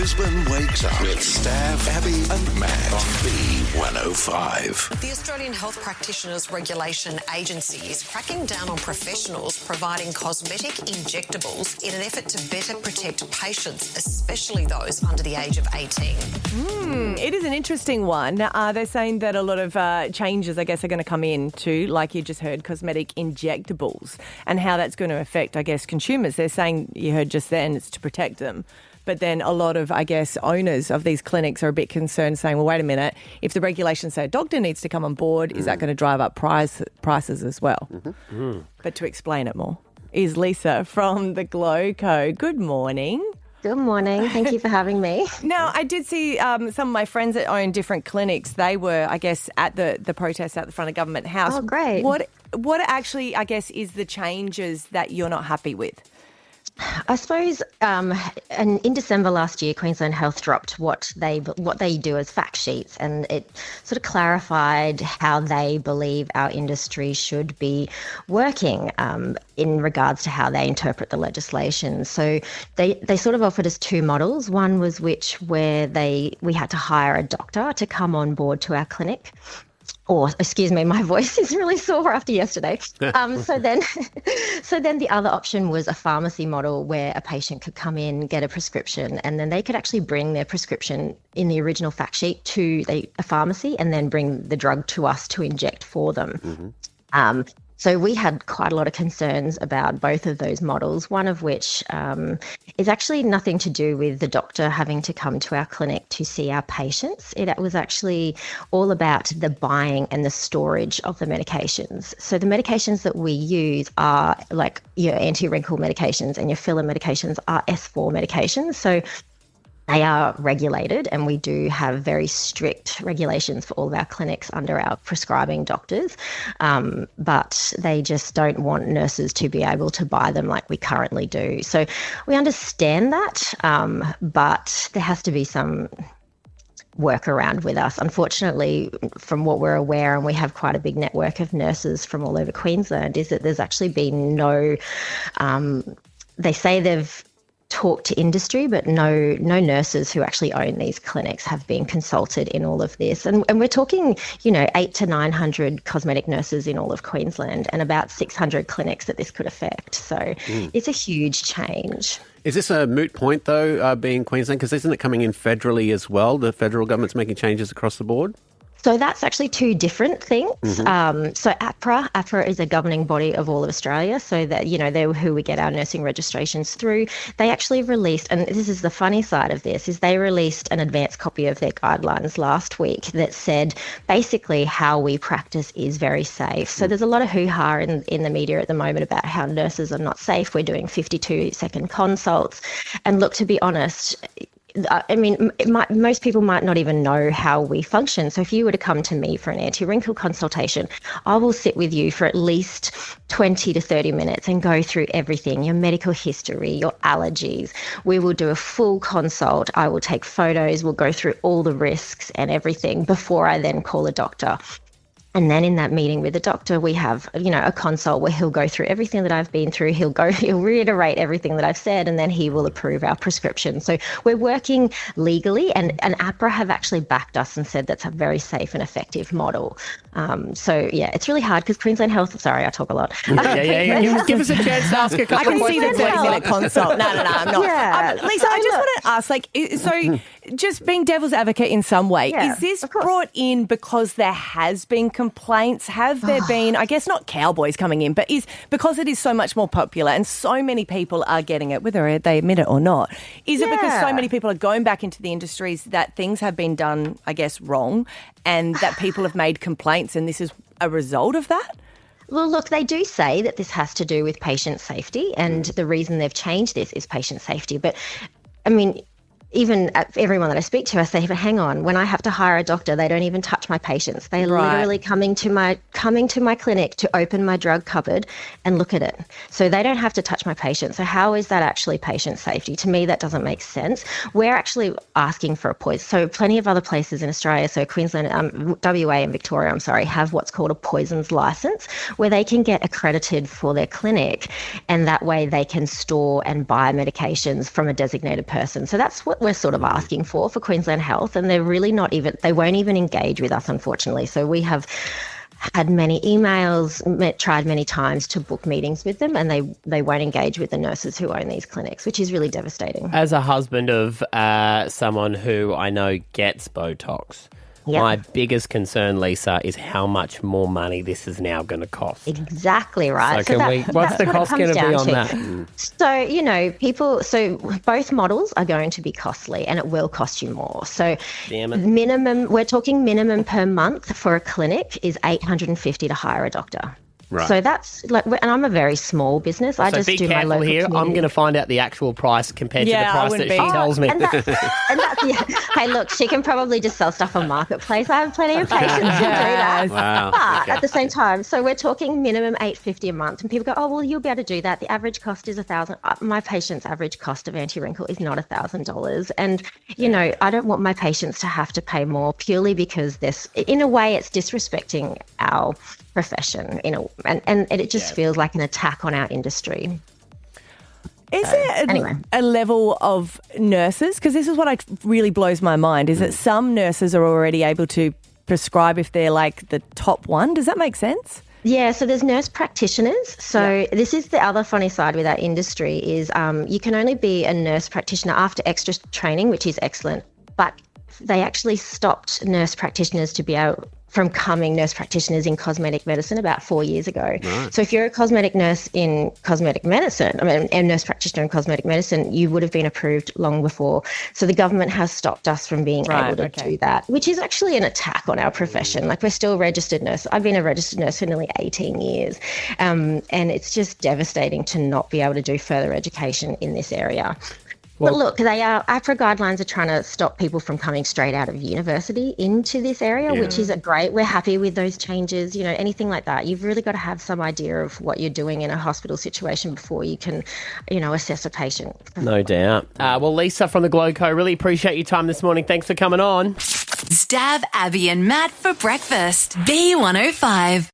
Brisbane Wakes Up with Stav, Abby and Matt on B105. The Australian Health Practitioners Regulation Agency is cracking down on professionals providing cosmetic injectables in an effort to better protect patients, especially those under the age of 18. It is an interesting one. They're saying that a lot of changes, I guess, are going to come in to, like you just heard, cosmetic injectables and how that's going to affect, I guess, consumers. They're saying, you heard just then, it's to protect them. But then a lot of, I guess, owners of these clinics are a bit concerned, saying, well, wait a minute, if the regulations say a doctor needs to come on board, is that going to drive up prices as well? But to explain it more is Lisa from the Glow Co. Good morning. Good morning. Thank you for having me. Now, I did see some of my friends that own different clinics. They were, I guess, at the protest at the front of Government House. Oh, great. What actually, I guess, is the changes that you're not happy with? I suppose in December last year, Queensland Health dropped what they do as fact sheets, and it sort of clarified how they believe our industry should be working in regards to how they interpret the legislation. So they sort of offered us two models. One was where we had to hire a doctor to come on board to our clinic. Or, excuse me, my voice is really sore after yesterday. So then the other option was a pharmacy model where a patient could come in, get a prescription, and then they could actually bring their prescription in the original fact sheet to a pharmacy and then bring the drug to us to inject for them. So we had quite a lot of concerns about both of those models, one of which is actually nothing to do with the doctor having to come to our clinic to see our patients. It was actually all about the buying and the storage of the medications. So the medications that we use are like your anti-wrinkle medications and your filler medications are S4 medications. So they are regulated, and we do have very strict regulations for all of our clinics under our prescribing doctors, but they just don't want nurses to be able to buy them like we currently do. So we understand that, but there has to be some workaround with us. Unfortunately, from what we're aware, and we have quite a big network of nurses from all over Queensland, is that there's actually been no, they say they've talk to industry, but no nurses who actually own these clinics have been consulted in all of this. And we're talking, 800 to 900 cosmetic nurses in all of Queensland and about 600 clinics that this could affect. So it's a huge change. Is this a moot point, though, being Queensland? Because isn't it coming in federally as well? The federal government's making changes across the board? So that's actually two different things. So APRA is a governing body of all of Australia. So that, they're who we get our nursing registrations through. They actually released, and this is the funny side of this, is they released an advanced copy of their guidelines last week that said basically how we practice is very safe. So there's a lot of hoo-ha in the media at the moment about how nurses are not safe. We're doing 52-second consults. And look, to be honest, I mean, most people might not even know how we function. So if you were to come to me for an anti-wrinkle consultation, I will sit with you for at least 20 to 30 minutes and go through everything, your medical history, your allergies. We will do a full consult. I will take photos. We'll go through all the risks and everything before I then call a doctor. And then in that meeting with the doctor, we have, a consult where he'll go through everything that I've been through. He'll reiterate everything that I've said, and then he will approve our prescription. So we're working legally, and APRA have actually backed us and said that's a very safe and effective model. It's really hard because Queensland Health, sorry, I talk a lot. Yeah. Give us a chance to ask a couple of questions. I can see the 30-minute consult. No, I'm not. Yeah. Lisa, I just want to ask, so just being devil's advocate in some way, is this brought in because there has been complaints? Have there been, I guess not cowboys coming in, but is because it is so much more popular and so many people are getting it, whether they admit it or not, is it because so many people are going back into the industries that things have been done, I guess, wrong, and that people have made complaints and this is a result of that? Well, look, they do say that this has to do with patient safety, and the reason they've changed this is patient safety. But, I mean, even everyone that I speak to, I say, but hang on, when I have to hire a doctor, they don't even touch my patients. They're literally coming to my clinic to open my drug cupboard and look at it. So they don't have to touch my patients. So how is that actually patient safety? To me, that doesn't make sense. We're actually asking for a poison. So plenty of other places in Australia, so Queensland, WA and Victoria, have what's called a poisons license, where they can get accredited for their clinic, and that way they can store and buy medications from a designated person. So that's what what we're sort of asking for Queensland Health, and they're really not even, they won't even engage with us, unfortunately. So we have had many emails, tried many times to book meetings with them, and they won't engage with the nurses who own these clinics, which is really devastating. As a husband of someone who I know gets Botox, my biggest concern, Lisa, is how much more money this is now going to cost. Exactly right. So what's the cost going to be on that? So, both models are going to be costly, and it will cost you more. So Damn it. we're talking minimum per month for a clinic is $850 to hire a doctor. Right. So that's and I'm a very small business. I just be do my careful local here. community. I'm going to find out the actual price compared to the price that she tells me. And that's, hey, look, she can probably just sell stuff on Marketplace. I have plenty of patients to do that. Wow. But at the same time, so we're talking minimum $850 a month, and people go, oh, well, you'll be able to do that. The average cost is $1,000. My patient's average cost of anti-wrinkle is not $1,000, and I don't want my patients to have to pay more purely because in a way, it's disrespecting our profession, and it just feels like an attack on our industry. Is there a level of nurses? Because this is what really blows my mind, is that some nurses are already able to prescribe if they're like the top one. Does that make sense? Yeah, so there's nurse practitioners. So this is the other funny side with our industry is you can only be a nurse practitioner after extra training, which is excellent, but they actually stopped nurse practitioners from becoming nurse practitioners in cosmetic medicine about 4 years ago. Right. So if you're a cosmetic nurse in cosmetic medicine, a nurse practitioner in cosmetic medicine, you would have been approved long before. So the government has stopped us from being able to do that, which is actually an attack on our profession. Like, we're still registered nurse. I've been a registered nurse for nearly 18 years. And it's just devastating to not be able to do further education in this area. But look, APRA guidelines are trying to stop people from coming straight out of university into this area, which is great. We're happy with those changes, anything like that. You've really got to have some idea of what you're doing in a hospital situation before you can, assess a patient. No doubt. Well, Lisa from the Glowco, really appreciate your time this morning. Thanks for coming on. Stav, Abby and Matt for breakfast. B105.